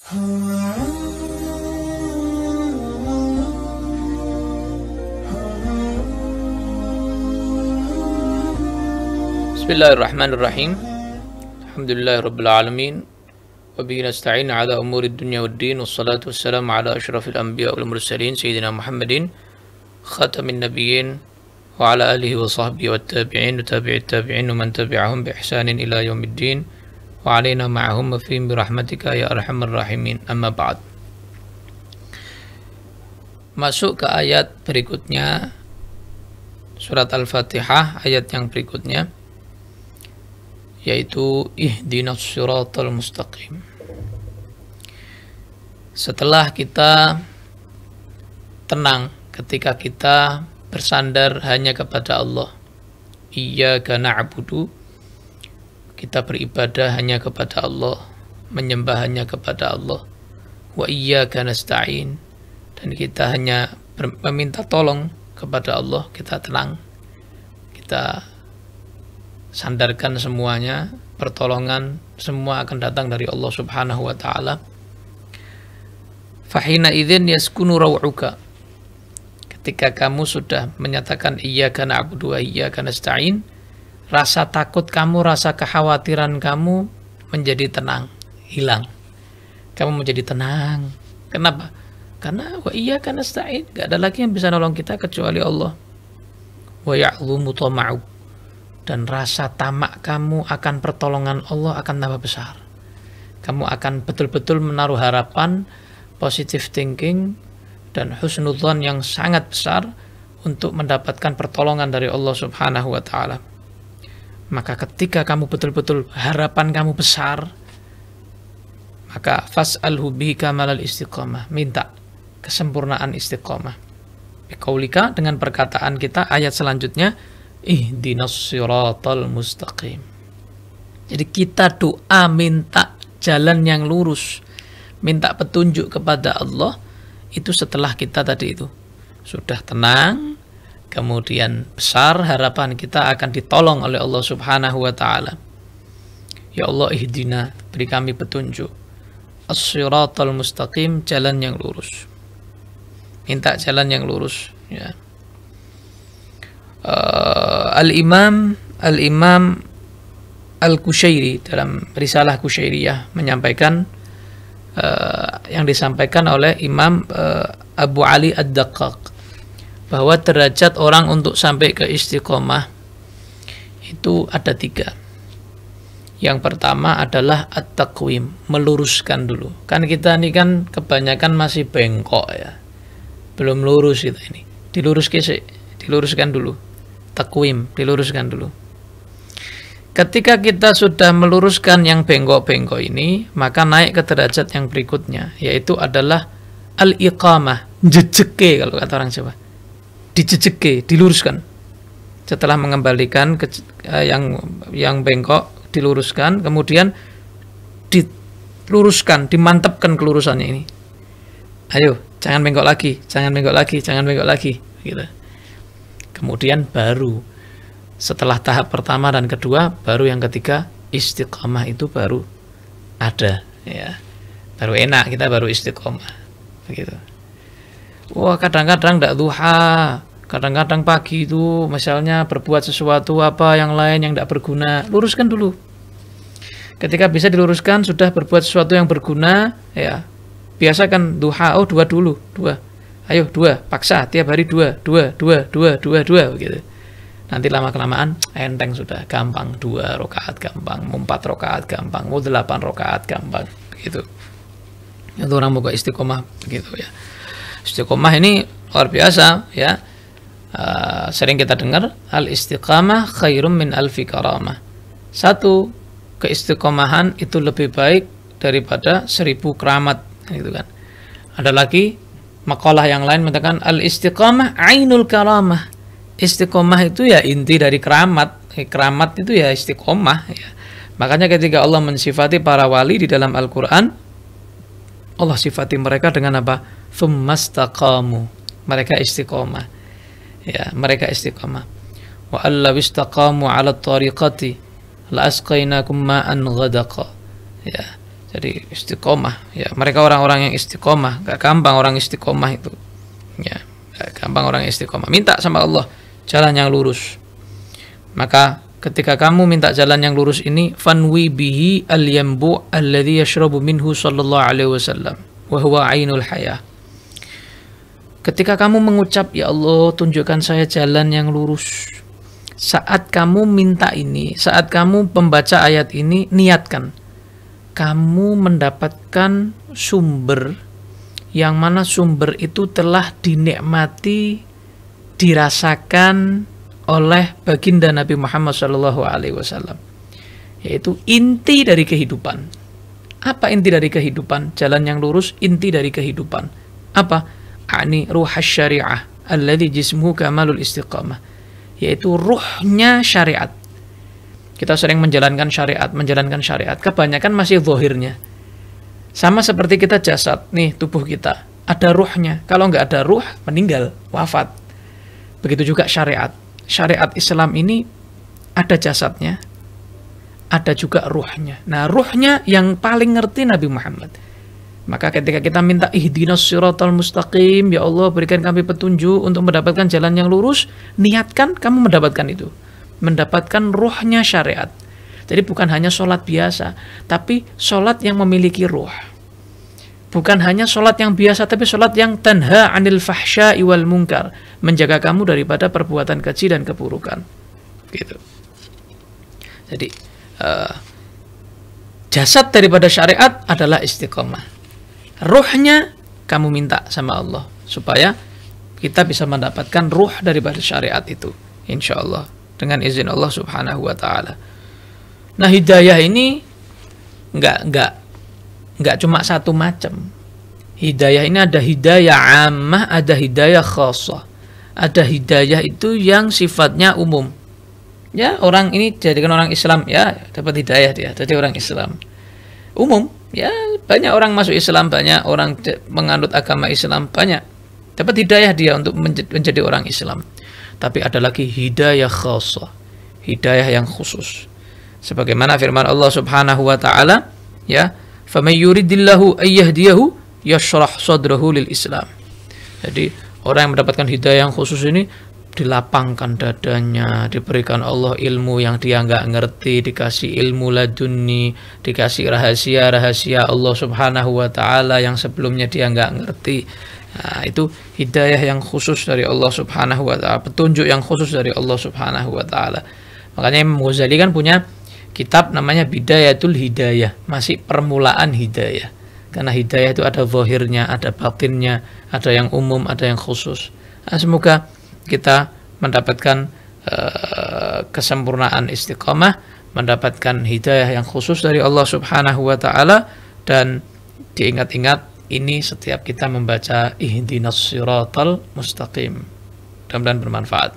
Bismillahirrahmanirrahim. Alhamdulillahirabbil alamin. Wa bihi nasta'in 'ala umurid dunya waddin. Wassalatu wassalamu 'ala asyrafil anbiya wal mursalin sayyidina Muhammadin khatamin nabiyyin wa 'ala alihi wa sahbihi wat tabi'in wa tabi'it tabi'in wa man tabi'ahum bi ihsanin ila yaumiddin wa 'alaina ma'ahum wa fihim bi rahmatika ya arhamar rahimin. Amma ba'd. Masuk ke ayat berikutnya, surat Al-Fatihah, ayat yang berikutnya, yaitu ihdinas siratal mustaqim. Setelah kita tenang ketika kita bersandar hanya kepada Allah, iyyaka na'budu, kita beribadah hanya kepada Allah, menyembah hanya kepada Allah, wa iyyaka nasta'in, dan kita hanya meminta tolong kepada Allah, kita tenang, kita sandarkan semuanya, pertolongan semua akan datang dari Allah Subhanahu wa taala. Fahina idzin yaskunu raw'uka, ketika kamu sudah menyatakan iyyaka na'budu wa iyyaka nasta'in, rasa takut kamu, rasa kekhawatiran kamu menjadi tenang, hilang. Kamu menjadi tenang. Kenapa? Karena wa iyyaka nasta'in, gak ada lagi yang bisa nolong kita kecuali Allah. Wa ya'lumu tama'uk, dan rasa tamak kamu akan pertolongan Allah akan tambah besar. Kamu akan betul-betul menaruh harapan, positive thinking, dan husnudzon yang sangat besar untuk mendapatkan pertolongan dari Allah Subhanahu wa ta'ala. Maka ketika kamu betul-betul harapan kamu besar, maka fas'alhu bihi kamalal istiqamah, minta kesempurnaan istiqamah. Biqaulika, dengan perkataan kita ayat selanjutnya, ihdinas siratal mustaqim. Jadi kita doa minta jalan yang lurus, minta petunjuk kepada Allah, itu setelah kita tadi itu sudah tenang, kemudian besar harapan kita akan ditolong oleh Allah Subhanahu wa ta'ala. Ya Allah, ihdina, beri kami petunjuk, as-siratal mustaqim, jalan yang lurus. Minta jalan yang lurus, ya. Al-Imam Al-Qushairi dalam Risalah Qushairiyah menyampaikan yang disampaikan oleh Imam Abu Ali Ad-Daqqaq, bahwa derajat orang untuk sampai ke istiqomah itu ada 3. Yang pertama adalah at-taqwim, meluruskan dulu. Kan kita ini kan kebanyakan masih bengkok ya, belum lurus kita ini. Diluruskan dulu. Takwim, diluruskan dulu. Ketika kita sudah meluruskan yang bengkok-bengkok ini, maka naik ke derajat yang berikutnya, yaitu adalah al-iqamah, jejeke kalau kata orang Jawa. Dijejeke, diluruskan. Setelah mengembalikan yang bengkok, diluruskan, kemudian diluruskan, dimantapkan kelurusannya ini. Ayo, jangan bengkok lagi, jangan bengkok lagi, jangan bengkok lagi, gitu. Kemudian baru setelah tahap pertama dan kedua, baru yang ketiga, istiqamah itu baru ada, ya. Baru enak, kita baru istiqamah, begitu. Wah, kadang-kadang tidak duha, kadang-kadang pagi itu misalnya berbuat sesuatu apa yang lain yang tidak berguna, luruskan dulu. Ketika bisa diluruskan, sudah berbuat sesuatu yang berguna, ya, biasakan duha, oh 2 dulu, 2. Ayo 2, paksa tiap hari 2 begitu. Nanti lama-kelamaan enteng sudah, gampang, 2 rakaat gampang, 4 rakaat gampang, 8 rakaat gampang, begitu. Itu orang buka istiqomah begitu ya. Istiqomah ini luar biasa ya. Sering kita dengar al-istiqamah khairum min alfi karamah. 1, keistiqomahan itu lebih baik daripada 1000 keramat, gitu kan. Ada lagi makalah yang lain mengatakan al-istiqamah ainul karamah. Istiqomah itu ya inti dari keramat. Keramat itu ya istiqomah ya. Makanya ketika Allah mensifati para wali di dalam Al-Qur'an, Allah sifati mereka dengan apa? Tsumastaqamu. Mereka istiqomah. Ya, mereka istiqomah. Wa allaw istaqamu 'ala tariqati la asqainakum ma'an ghadaqa. Ya. Jadi istiqomah, ya mereka orang-orang yang istiqomah. Gak gampang orang istiqomah itu, ya gak gampang orang istiqomah. Minta sama Allah jalan yang lurus. Maka ketika kamu minta jalan yang lurus ini, fanwi bihi al-yambu alladhi yashrabu minhu sallallahu alaihi wasallam wa huwa ainul hayah. Ketika kamu mengucap, ya Allah tunjukkan saya jalan yang lurus, saat kamu minta ini, saat kamu membaca ayat ini, niatkan kamu mendapatkan sumber yang mana sumber itu telah dinikmati, dirasakan oleh baginda Nabi Muhammad SAW, yaitu inti dari kehidupan. Apa inti dari kehidupan? Jalan yang lurus, inti dari kehidupan. Apa? Ani ruhas syariah alladhi jismuhu kamalul istiqamah, yaitu ruhnya syariat. Kita sering menjalankan syariat, kebanyakan masih zahirnya. Sama seperti kita jasad, nih tubuh kita, ada ruhnya. Kalau nggak ada ruh, meninggal, wafat. Begitu juga syariat. Syariat Islam ini ada jasadnya, ada juga ruhnya. Nah, ruhnya yang paling ngerti Nabi Muhammad. Maka ketika kita minta ihdinas siratal mustaqim, ya Allah berikan kami petunjuk untuk mendapatkan jalan yang lurus, niatkan kamu mendapatkan itu. Mendapatkan ruhnya syariat. Jadi bukan hanya sholat biasa, tapi sholat yang memiliki ruh. Bukan hanya sholat yang biasa, tapi sholat yang tanha anil fahsya'i wal munkar, menjaga kamu daripada perbuatan keji dan keburukan. Gitu. Jadi jasad daripada syariat adalah istiqomah. Ruhnya kamu minta sama Allah supaya kita bisa mendapatkan ruh daripada syariat itu, insya Allah, dengan izin Allah Subhanahu wa Ta'ala. Nah, hidayah ini nggak cuma satu macam. Hidayah ini ada hidayah ammah, ada hidayah khassah. Ada hidayah itu yang sifatnya umum. Ya, orang ini jadikan orang Islam, ya dapat hidayah dia, jadi orang Islam. Umum, ya banyak orang masuk Islam, banyak orang menganut agama Islam, banyak dapat hidayah dia untuk menjadi orang Islam. Tapi ada lagi hidayah khassah, hidayah yang khusus. Sebagaimana firman Allah Subhanahu wa Ta'ala, ya, faman yuridillahu ayyahdiyahu yashrah sadrahu lil Islam. Jadi orang yang mendapatkan hidayah yang khusus ini dilapangkan dadanya, diberikan Allah ilmu yang dia nggak ngerti, dikasih ilmu laduni, dikasih rahasia-rahasia Allah Subhanahu wa Ta'ala yang sebelumnya dia nggak ngerti. Nah, itu hidayah yang khusus dari Allah Subhanahu wa Ta'ala, petunjuk yang khusus dari Allah Subhanahu wa Ta'ala. Makanya Imam Ghazali kan punya kitab namanya Bidayatul Hidayah, masih permulaan hidayah. Karena hidayah itu ada zahirnya, ada batinnya, ada yang umum, ada yang khusus. Nah, semoga kita mendapatkan kesempurnaan istiqamah, mendapatkan hidayah yang khusus dari Allah Subhanahu wa Ta'ala, dan diingat-ingat ini setiap kita membaca ihdinas siratal mustaqim. Mudah-mudahan bermanfaat.